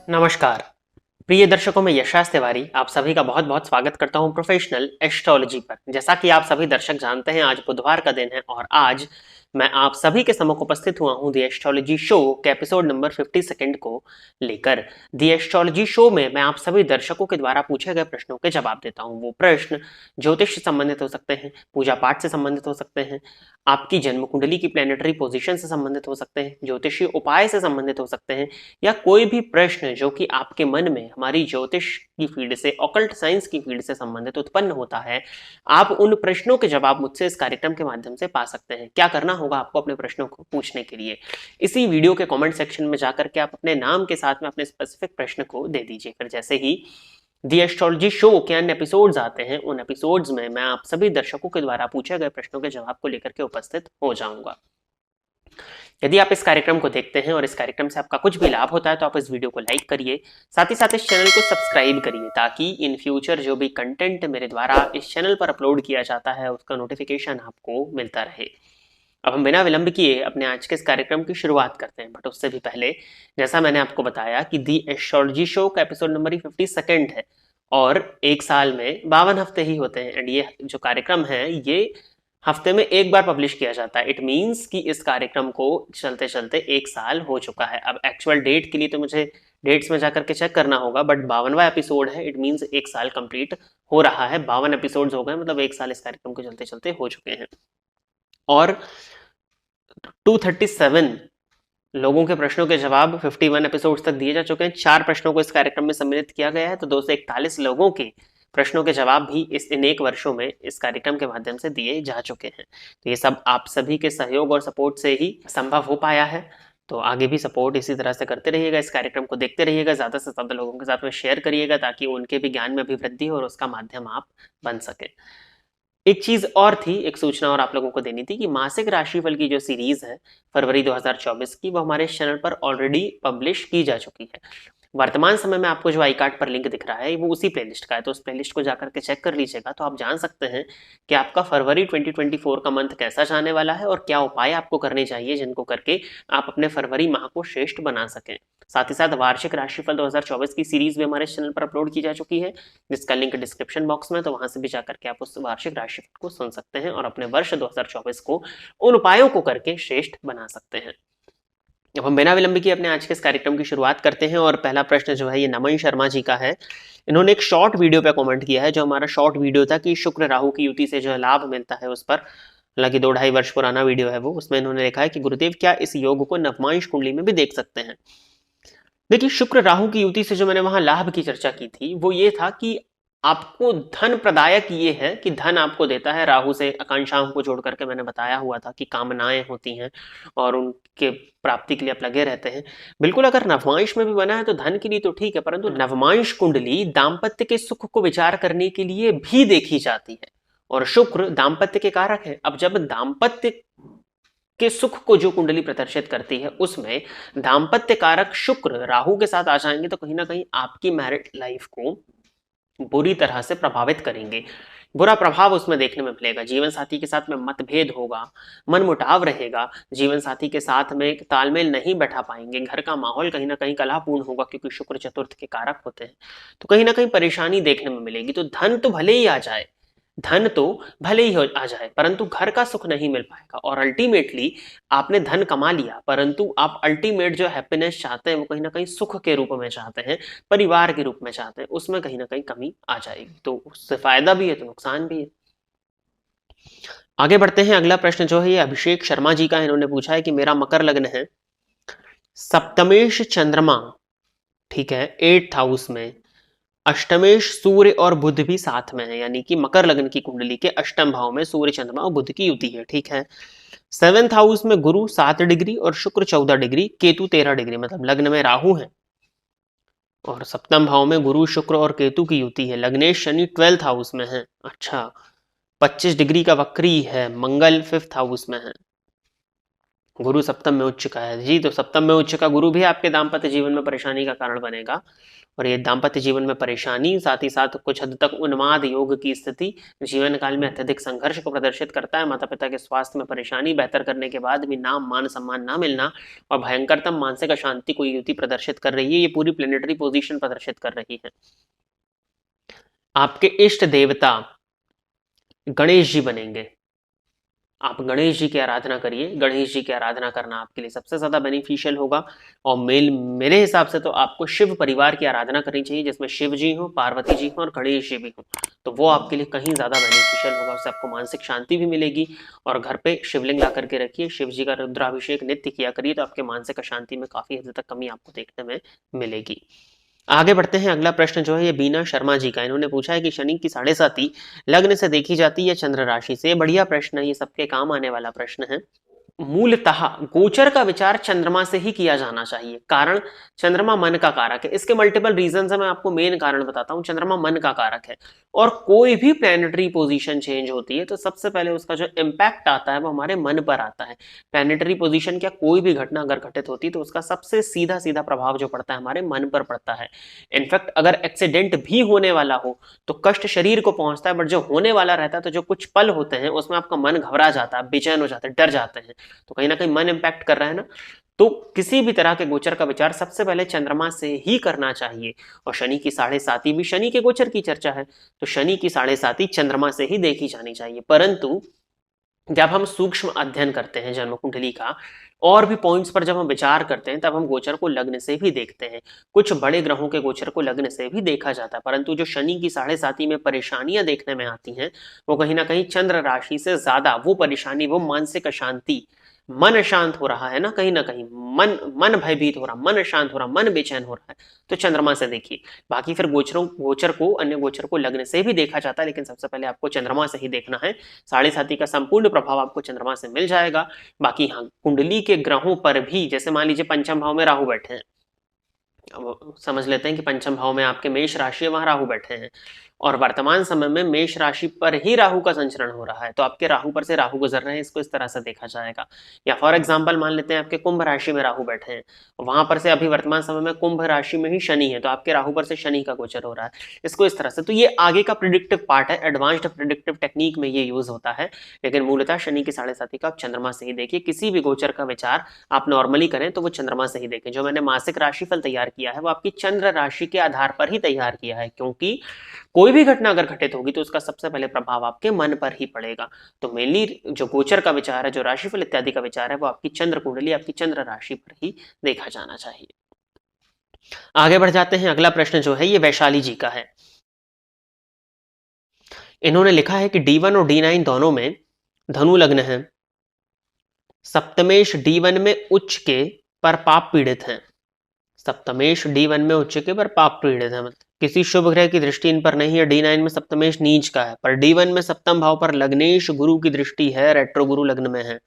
नमस्कार प्रिय दर्शकों, मैं यशराज तिवारी आप सभी का बहुत बहुत स्वागत करता हूं प्रोफेशनल एस्ट्रोलॉजी पर। जैसा कि आप सभी दर्शक जानते हैं, आज बुधवार का दिन है और आज मैं आप सभी के सम्मुख उपस्थित हुआ हूं द एस्ट्रोलॉजी शो के एपिसोड नंबर 52 को लेकर। द एस्ट्रोलॉजी शो में मैं आप सभी दर्शकों के द्वारा पूछे गए प्रश्नों के जवाब देता हूं। वो प्रश्न ज्योतिष से संबंधित हो सकते हैं, पूजा पाठ से संबंधित हो सकते हैं, आपकी जन्म कुंडली की प्लेनेटरी पोजीशन से संबंधित हो सकते हैं, ज्योतिषीय उपाय से संबंधित हो सकते हैं, या कोई भी प्रश्न जो कि आपके मन में हमारी ज्योतिष की फील्ड से, ऑकल्ट साइंस की फील्ड से संबंधित उत्पन्न होता है, आप उन प्रश्नों के जवाब मुझसे इस कार्यक्रम के माध्यम से पा सकते हैं। क्या करना होगा आपको अपने प्रश्नों को पूछने के लिए? इसी वीडियो के कमेंट सेक्शन में जाकर के आप अपने नाम के साथ में अपने स्पेसिफिक प्रश्न को दे दीजिए। फिर जैसे ही दी एस्ट्रोलॉजी शो के अन्य एपिसोड्स आते हैं, उन एपिसोड्स में मैं आप सभी दर्शकों के द्वारा पूछे गए प्रश्नों के जवाब को लेकर के उपस्थित हो जाऊंगा। यदि आप इस कार्यक्रम को देखते हैं और इस कार्यक्रम से आपका कुछ भी लाभ होता है तो आप इस वीडियो को लाइक करिए, साथ ही साथ इस चैनल को सब्सक्राइब करिए ताकि इन फ्यूचर जो भी कंटेंट मेरे द्वारा इस चैनल पर अपलोड किया जाता है उसका नोटिफिकेशन आपको मिलता रहे। अब हम बिना विलंब किए अपने आज के इस कार्यक्रम की शुरुआत करते हैं, बट उससे भी पहले जैसा मैंने आपको बताया कि दी एस्ट्रोलॉजी शो का एपिसोड नंबर 52 है और एक साल में 52 हफ्ते ही होते हैं एंड ये जो कार्यक्रम है ये हफ्ते में एक बार पब्लिश किया जाता है। इट मीन्स कि इस कार्यक्रम को चलते चलते एक साल हो चुका है। अब एक्चुअल डेट के लिए तो मुझे डेट्स में जाकर के चेक करना होगा, बट 52वां एपिसोड है, इट मीन्स एक साल कंप्लीट हो रहा है। 52 एपिसोड्स हो गए, मतलब एक साल इस कार्यक्रम को चलते चलते हो चुके हैं और 237 लोगों के प्रश्नों के जवाब 51 एपिसोड्स तक दिए जा चुके हैं। 4 प्रश्नों को इस कार्यक्रम में सम्मिलित किया गया है, तो 241 लोगों के प्रश्नों के जवाब भी इन 1 वर्षों में इस कार्यक्रम के माध्यम से दिए जा चुके हैं। तो ये सब आप सभी के सहयोग और सपोर्ट से ही संभव हो पाया है। तो आगे भी सपोर्ट इसी तरह से करते रहिएगा, इस कार्यक्रम को देखते रहिएगा, ज़्यादा से ज़्यादा लोगों के साथ में शेयर करिएगा ताकि उनके भी ज्ञान में अभिवृद्धि हो और उसका माध्यम आप बन सके। एक चीज और थी, एक सूचना और आप लोगों को देनी थी कि मासिक राशिफल की जो सीरीज है फरवरी 2024 की, वो हमारे चैनल पर ऑलरेडी पब्लिश की जा चुकी है। वर्तमान समय में आपको जो आई कार्ड पर लिंक दिख रहा है वो उसी प्लेलिस्ट का है, तो उस प्लेलिस्ट को जाकर के चेक कर लीजिएगा तो आप जान सकते हैं कि आपका फरवरी 2024 का मंथ कैसा जाने वाला है और क्या उपाय आपको करने चाहिए जिनको करके आप अपने फरवरी माह को श्रेष्ठ बना सकें। साथ ही साथ वार्षिक राशिफल 2024 की सीरीज भी हमारे चैनल पर अपलोड की जा चुकी है, जिसका लिंक डिस्क्रिप्शन बॉक्स में, तो वहां से भी जाकर के आप उस वार्षिक राशिफल को सुन सकते हैं और अपने वर्ष 2024 को उन उपायों को करके श्रेष्ठ बना सकते हैं। अब हम बिना विलंब किए अपने आज के इस कार्यक्रम की शुरुआत करते हैं और पहला प्रश्न जो है ये नमन शर्मा जी का है। इन्होंने एक शॉर्ट वीडियो पे कमेंट किया है, जो हमारा शॉर्ट वीडियो था कि शुक्र राहु की युति से जो लाभ मिलता है उस पर, हालांकि 2-2.5 वर्ष पुराना वीडियो है वो, उसमें इन्होंने लिखा है कि गुरुदेव क्या इस योग को नवमांश कुंडली में भी देख सकते हैं? देखिए, शुक्र राहु की युति से जो मैंने वहां लाभ की चर्चा की थी वो ये था कि आपको धन प्रदायक ये है कि धन आपको देता है। राहु से आकांक्षाओं को जोड़ करके मैंने बताया हुआ था कि कामनाएं होती हैं और उनके प्राप्ति के लिए आप लगे रहते हैं। बिल्कुल, अगर नवमांश में भी बना है तो धन के लिए तो ठीक है, परंतु नवमांश कुंडली दाम्पत्य के सुख को विचार करने के लिए भी देखी जाती है और शुक्र दाम्पत्य के कारक है। अब जब दाम्पत्य के सुख को जो कुंडली प्रदर्शित करती है उसमें दाम्पत्य कारक शुक्र राहु के साथ आ जाएंगे तो कहीं ना कहीं आपकी मैरिड लाइफ को बुरी तरह से प्रभावित करेंगे। बुरा प्रभाव उसमें देखने में मिलेगा। जीवन साथी के साथ में मतभेद होगा, मनमुटाव रहेगा, जीवन साथी के साथ में तालमेल नहीं बैठा पाएंगे, घर का माहौल कहीं ना कहीं कलहपूर्ण होगा क्योंकि शुक्र चतुर्थ के कारक होते हैं, तो कहीं ना कहीं परेशानी देखने में मिलेगी। तो धन तो भले ही आ जाए, धन तो भले ही आ जाए, परंतु घर का सुख नहीं मिल पाएगा और अल्टीमेटली आपने धन कमा लिया परंतु आप अल्टीमेट जो हैप्पीनेस चाहते हैं वो कहीं ना कहीं सुख के रूप में चाहते हैं, परिवार के रूप में चाहते हैं, उसमें कहीं ना कहीं कमी आ जाएगी। तो उससे फायदा भी है तो नुकसान भी है। आगे बढ़ते हैं। अगला प्रश्न जो है ये अभिषेक शर्मा जी का है। इन्होंने पूछा है कि मेरा मकर लग्न है, सप्तमेश चंद्रमा, ठीक है, 8th हाउस में, अष्टमेश सूर्य और बुध भी साथ में है, यानी कि मकर लग्न की कुंडली के अष्टम भाव में सूर्य चंद्रमा और बुध की युति है, ठीक है। 7th हाउस में गुरु 7 डिग्री और शुक्र 14 डिग्री, केतु 13 डिग्री, मतलब लग्न में राहु है और सप्तम भाव में गुरु शुक्र और केतु की युति है। लग्नेश शनि 12th हाउस में है, अच्छा, 25 डिग्री का वक्री है, मंगल 5th हाउस में है। गुरु सप्तम में उच्च का है जी, तो सप्तम में उच्च का गुरु भी आपके दाम्पत्य जीवन में परेशानी का कारण बनेगा। और ये दाम्पत्य जीवन में परेशानी, साथ ही साथ कुछ हद तक उन्माद योग की स्थिति, जीवन काल में अत्यधिक संघर्ष को प्रदर्शित करता है। माता पिता के स्वास्थ्य में परेशानी, बेहतर करने के बाद भी नाम मान सम्मान ना मिलना, और भयंकरतम मानसिक अशांति को युति प्रदर्शित कर रही है। ये पूरी प्लेनेटरी पोजीशन प्रदर्शित कर रही है। आपके इष्ट देवता गणेश जी बनेंगे। आप गणेश जी की आराधना करिए। गणेश जी की आराधना करना आपके लिए सबसे ज्यादा बेनिफिशियल होगा। और मेरे हिसाब से तो आपको शिव परिवार की आराधना करनी चाहिए, जिसमें शिव जी हो, पार्वती जी हो और गणेश जी भी हो। तो वो आपके लिए कहीं ज्यादा बेनिफिशियल होगा। उससे आपको मानसिक शांति भी मिलेगी। और घर पे शिवलिंग ला करके रखिए, शिव जी का रुद्राभिषेक नित्य किया करिए, तो आपके मानसिक अशांति में काफी हद तक कमी आपको देखने में मिलेगी। आगे बढ़ते हैं। अगला प्रश्न जो है ये बीना शर्मा जी का, इन्होंने पूछा है कि शनि की साढ़े साती लग्न से देखी जाती है चंद्र राशि से। बढ़िया प्रश्न है, ये सबके काम आने वाला प्रश्न है। मूलतः गोचर का विचार चंद्रमा से ही किया जाना चाहिए। कारण, चंद्रमा मन का कारक है। इसके मल्टीपल रीजन है, मैं आपको मेन कारण बताता हूं। चंद्रमा मन का कारक है, और कोई भी प्लैनेटरी पोजीशन चेंज होती है तो सबसे पहले उसका जो इम्पैक्ट आता है वो हमारे मन पर आता है। प्लैनेटरी पोजीशन क्या, कोई भी घटना अगर घटित होती है तो उसका सबसे सीधा सीधा प्रभाव जो पड़ता है हमारे मन पर पड़ता है। इनफैक्ट अगर एक्सीडेंट भी होने वाला हो तो कष्ट शरीर को पहुंचता है, बट जो होने वाला रहता है तो जो कुछ पल होते हैं उसमें आपका मन घबरा जाता है, बेचैन हो जाता है, डर जाते हैं। तो कहीं ना कहीं मन इंपैक्ट कर रहा है ना। तो किसी भी तरह के गोचर का विचार सबसे पहले चंद्रमा से ही करना चाहिए। और शनि की साढ़े साती भी शनि के गोचर की चर्चा है, तो शनि की साढ़े साती चंद्रमा से ही देखी जानी चाहिए। परंतु जब हम सूक्ष्म अध्ययन करते हैं जन्म कुंडली का, और भी पॉइंट्स पर जब हम विचार करते हैं, तब हम गोचर को लग्न से भी देखते हैं। कुछ बड़े ग्रहों के गोचर को लग्न से भी देखा जाता है, परंतु जो शनि की साढ़े साती में परेशानियां देखने में आती हैं वो कहीं ना कहीं चंद्र राशि से ज्यादा वो परेशानी, वो मानसिक अशांति, मन शांत हो रहा है ना कहीं मन मन भयभीत हो रहा, मन शांत हो रहा, मन बेचैन हो रहा है, तो चंद्रमा से देखिए। बाकी फिर गोचर को, अन्य गोचर को लग्न से भी देखा जाता है, लेकिन सबसे पहले आपको चंद्रमा से ही देखना है। साढ़े साती का संपूर्ण प्रभाव आपको चंद्रमा से मिल जाएगा। बाकी हाँ, कुंडली के ग्रहों पर भी, जैसे मान लीजिए पंचम भाव में राहु बैठे हैं, अब समझ लेते हैं कि पंचम भाव में आपके मेष राशि है, वहां राहु बैठे हैं, और वर्तमान समय में मेष राशि पर ही राहु का संचरण हो रहा है, तो आपके राहु पर से राहु गुजर रहे हैं, इसको इस तरह से देखा जाएगा। या फॉर एग्जांपल मान लेते हैं आपके कुंभ राशि में राहु बैठे हैं, वहां पर से अभी वर्तमान समय में कुंभ राशि में ही शनि है, तो आपके राहु पर से शनि का गोचर हो रहा है, इसको इस तरह से। तो ये आगे का प्रिडिक्टिव पार्ट है, एडवांस्ड प्रिडिक्टिव टेक्निक में ये यूज होता है। लेकिन मूलतः शनि की साढ़े साथी का आप चंद्रमा से ही देखिए। किसी भी गोचर का विचार आप नॉर्मली करें तो वो चंद्रमा से ही देखें। जो मैंने मासिक राशिफल तैयार किया है वो आपकी चंद्र राशि के आधार पर ही तैयार किया है, क्योंकि कोई भी घटना अगर घटित होगी तो उसका सबसे पहले प्रभाव आपके मन पर ही पड़ेगा। तो मेनली जो गोचर का विचार है, जो राशिफल इत्यादि का विचार है, वो आपकी चंद्र कुंडली, आपकी चंद्र राशि पर ही देखा जाना चाहिए। आगे बढ़ जाते हैं। अगला प्रश्न जो है ये वैशाली जी का है। इन्होंने लिखा है कि D1 और D9 दोनों में धनु लग्न है, सप्तमेश D1 में उच्च के पर पाप पीड़ित हैं। सप्तमेश D1 में उच्च के पर पाप पीड़ित है, मतलब किसी शुभ ग्रह की दृष्टि इन पर नहीं है। D9 में सप्तमेश नीच का है, पर D1 में सप्तम भाव पर लग्नेश गुरु की दृष्टि है, रेट्रो गुरु लग्न में है।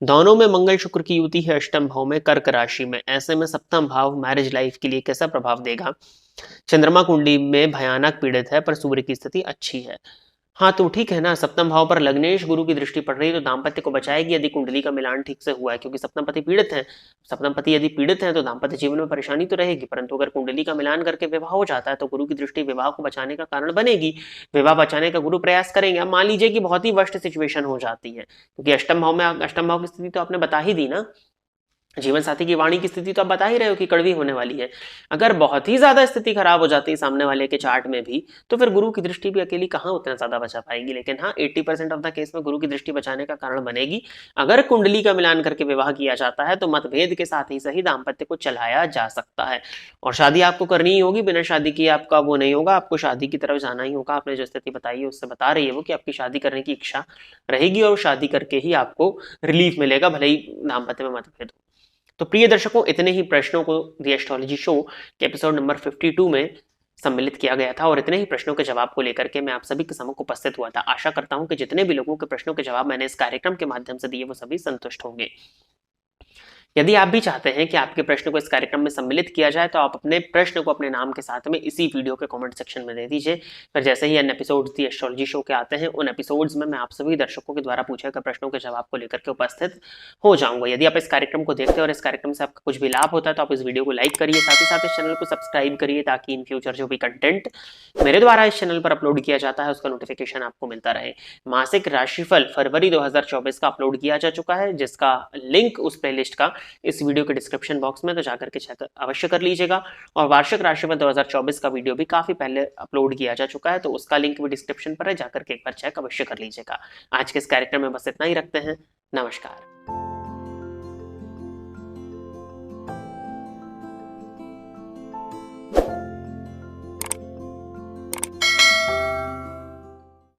दोनों में मंगल शुक्र की युति है अष्टम भाव में कर्क राशि में। ऐसे में सप्तम भाव मैरिज लाइफ के लिए कैसा प्रभाव देगा? चंद्रमा कुंडली में भयानक पीड़ित है, पर सूर्य की स्थिति अच्छी है। हाँ, तो ठीक है ना, सप्तम भाव पर लग्नेश गुरु की दृष्टि पड़ रही है तो दाम्पत्य को बचाएगी यदि कुंडली का मिलान ठीक से हुआ है, क्योंकि सप्तम पति पीड़ित है। सप्तम पति यदि पीड़ित है तो दाम्पत्य जीवन में परेशानी तो रहेगी, परंतु अगर कुंडली का मिलान करके विवाह हो जाता है तो गुरु की दृष्टि विवाह को बचाने का कारण बनेगी। विवाह बचाने का गुरु प्रयास करेंगे। अब मान लीजिए कि बहुत ही वर्स्ट सिचुएशन हो जाती है, क्योंकि अष्टम भाव की स्थिति तो आपने बता ही दी ना, जीवन साथी की वाणी की स्थिति तो आप बता ही रहे हो कि कड़वी होने वाली है। अगर बहुत ही ज्यादा स्थिति खराब हो जाती है सामने वाले के चार्ट में भी, तो फिर गुरु की दृष्टि भी अकेली कहाँ उतना ज्यादा बचा पाएगी। लेकिन हाँ, 80% ऑफ द केस में गुरु की दृष्टि बचाने का कारण बनेगी। अगर कुंडली का मिलान करके विवाह किया जाता है तो मतभेद के साथ ही सही दाम्पत्य को चलाया जा सकता है। और शादी आपको करनी ही होगी, बिना शादी किए आपका वो नहीं होगा, आपको शादी की तरफ जाना ही होगा। आपने जो स्थिति बताई है उससे बता रही है वो कि आपकी शादी करने की इच्छा रहेगी, और शादी करके ही आपको रिलीफ मिलेगा, भले ही दाम्पत्य में मतभेद हो। तो प्रिय दर्शकों, इतने ही प्रश्नों को द एस्ट्रोलॉजी शो के एपिसोड नंबर 52 में सम्मिलित किया गया था, और इतने ही प्रश्नों के जवाब को लेकर के मैं आप सभी के सम्मुख उपस्थित हुआ था। आशा करता हूं कि जितने भी लोगों के प्रश्नों के जवाब मैंने इस कार्यक्रम के माध्यम से दिए वो सभी संतुष्ट होंगे। यदि आप भी चाहते हैं कि आपके प्रश्न को इस कार्यक्रम में सम्मिलित किया जाए तो आप अपने प्रश्न को अपने नाम के साथ में इसी वीडियो के कमेंट सेक्शन में दे दीजिए। फिर जैसे ही अन्य एपिसोड्स दी एस्ट्रोलॉजी शो के आते हैं, उन एपिसोड्स में मैं आप सभी दर्शकों के द्वारा पूछे गए प्रश्नों के जवाब को लेकर के उपस्थित हो जाऊंगा। यदि आप इस कार्यक्रम को देखते हैं और इस कार्यक्रम से आपका कुछ भी लाभ होता है तो आप इस वीडियो को लाइक करिए, साथ ही साथ इस चैनल को सब्सक्राइब करिए ताकि इन फ्यूचर जो भी कंटेंट मेरे द्वारा इस चैनल पर अपलोड किया जाता है उसका नोटिफिकेशन आपको मिलता रहे। मासिक राशिफल फरवरी 2024 का अपलोड किया जा चुका है, जिसका लिंक उस प्लेलिस्ट का इस वीडियो के डिस्क्रिप्शन बॉक्स में, तो जाकर के चेक अवश्य कर लीजिएगा। और वार्षिक राशिफल 2024 का वीडियो भी काफी पहले अपलोड किया जा चुका है, तो उसका लिंक भी डिस्क्रिप्शन पर है, जाकर के एक बार चेक अवश्य कर लीजिएगा। आज के इस कार्यक्रम में बस इतना ही रखते हैं। नमस्कार।